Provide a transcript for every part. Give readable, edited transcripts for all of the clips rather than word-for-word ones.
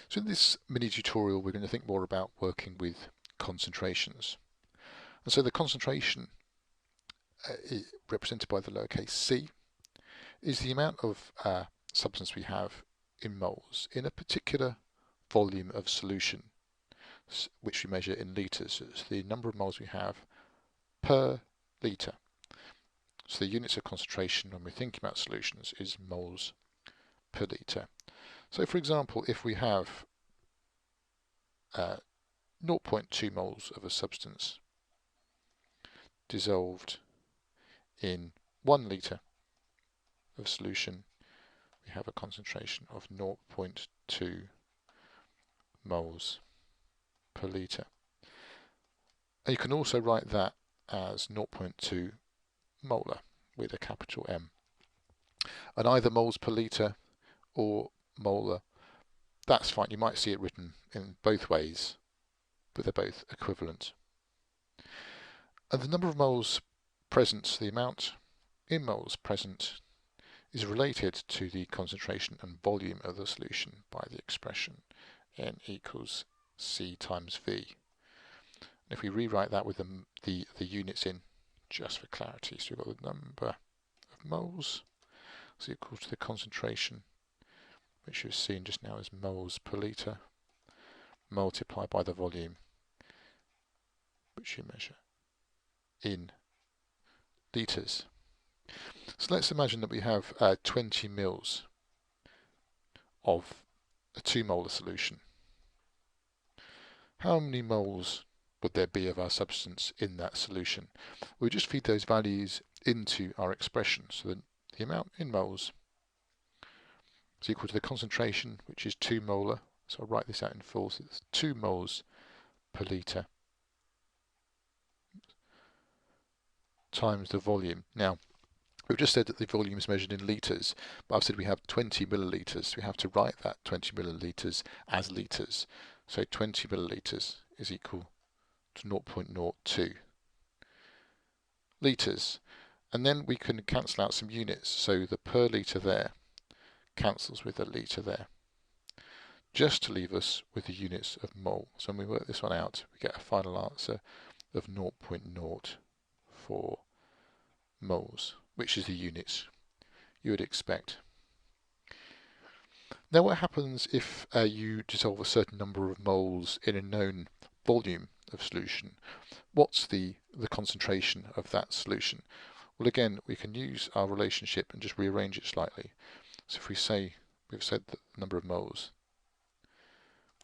So in this mini tutorial we're going to think more about working with concentrations. And so the concentration represented by the lowercase c is the amount of substance we have in moles in a particular volume of solution, which we measure in litres. So it's the number of moles we have per litre. So the units of concentration when we're thinking about solutions is moles per litre. So for example, if we have 0.2 moles of a substance dissolved in 1 litre of solution, we have a concentration of 0.2 moles per litre. And you can also write that as 0.2 molar with a capital M. And either moles per litre or molar, that's fine. You might see it written in both ways, but they're both equivalent. And the number of moles present, the amount in moles present, is related to the concentration and volume of the solution by the expression N equals C times V. And if we rewrite that with the units in, just for clarity, so we've got the number of moles is equal to the concentration, which you've seen just now as moles per litre, multiplied by the volume, which you measure in litres. So let's imagine that we have 20 mils of a 2 molar solution. How many moles would there be of our substance in that solution? We just feed those values into our expression, so that the amount in moles is equal to the concentration, which is 2 molar. So I'll write this out in full. So it's 2 moles per litre times the volume. Now, we've just said that the volume is measured in litres, but I've said we have 20 millilitres. So we have to write that 20 millilitres as litres. So 20 millilitres is equal to 0.02 litres. And then we can cancel out some units. So the per litre there cancels with the litre there, just to leave us with the units of mole. So when we work this one out, we get a final answer of 0.04 moles, which is the units you would expect. Now what happens if you dissolve a certain number of moles in a known volume of solution? What's the concentration of that solution? Well, again, we can use our relationship and just rearrange it slightly. So if we say, we've said that the number of moles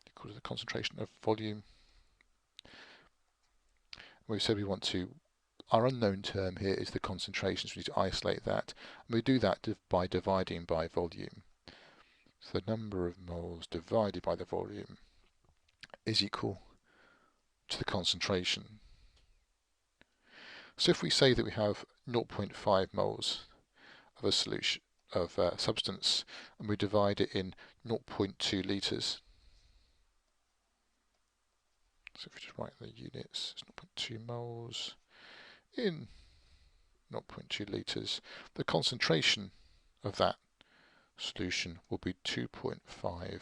equal to the concentration of volume, we've said we want to, our unknown term here is the concentration, so we need to isolate that. And we do that by dividing by volume. So the number of moles divided by the volume is equal to the concentration. So if we say that we have 0.5 moles of a solution of substance and we divide it in 0.2 litres, so if we just write the units, it's 0.2 moles in 0.2 litres, the concentration of that solution will be 2.5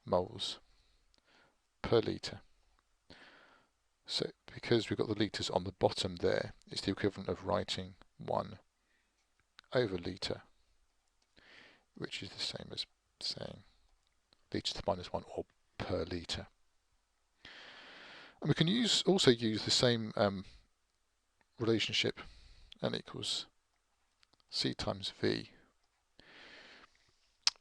moles per litre. So because we've got the litres on the bottom there, it's the equivalent of writing 1 over litre, which is the same as saying litres to the minus 1 or per litre. And we can also use the same relationship, N equals C times V.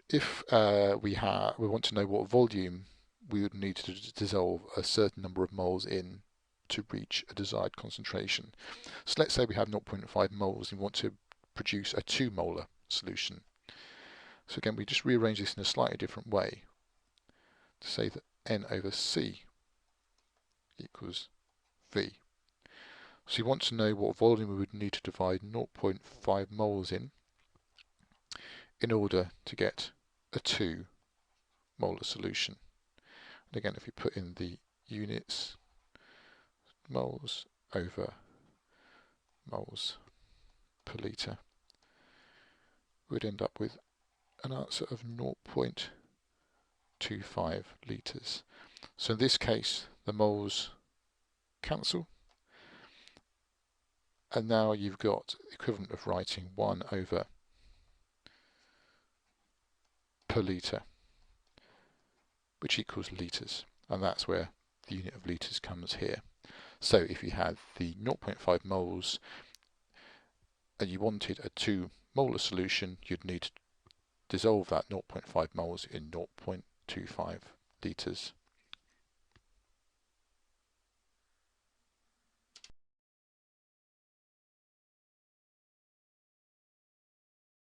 If we want to know what volume we would need to dissolve a certain number of moles in to reach a desired concentration. So let's say we have 0.5 moles and we want to produce a 2 molar solution. So again, we just rearrange this in a slightly different way to say that N over C equals V. So you want to know what volume we would need to divide 0.5 moles in order to get a 2 molar solution. And again, if we put in the units, moles over moles per litre, we'd end up with an answer of 0.02 0.25 litres. So in this case the moles cancel, and now you've got the equivalent of writing 1 over per litre, which equals litres, and that's where the unit of litres comes here. So if you had the 0.5 moles and you wanted a 2 molar solution, you'd need to dissolve that 0.5 moles in 0.25 litres.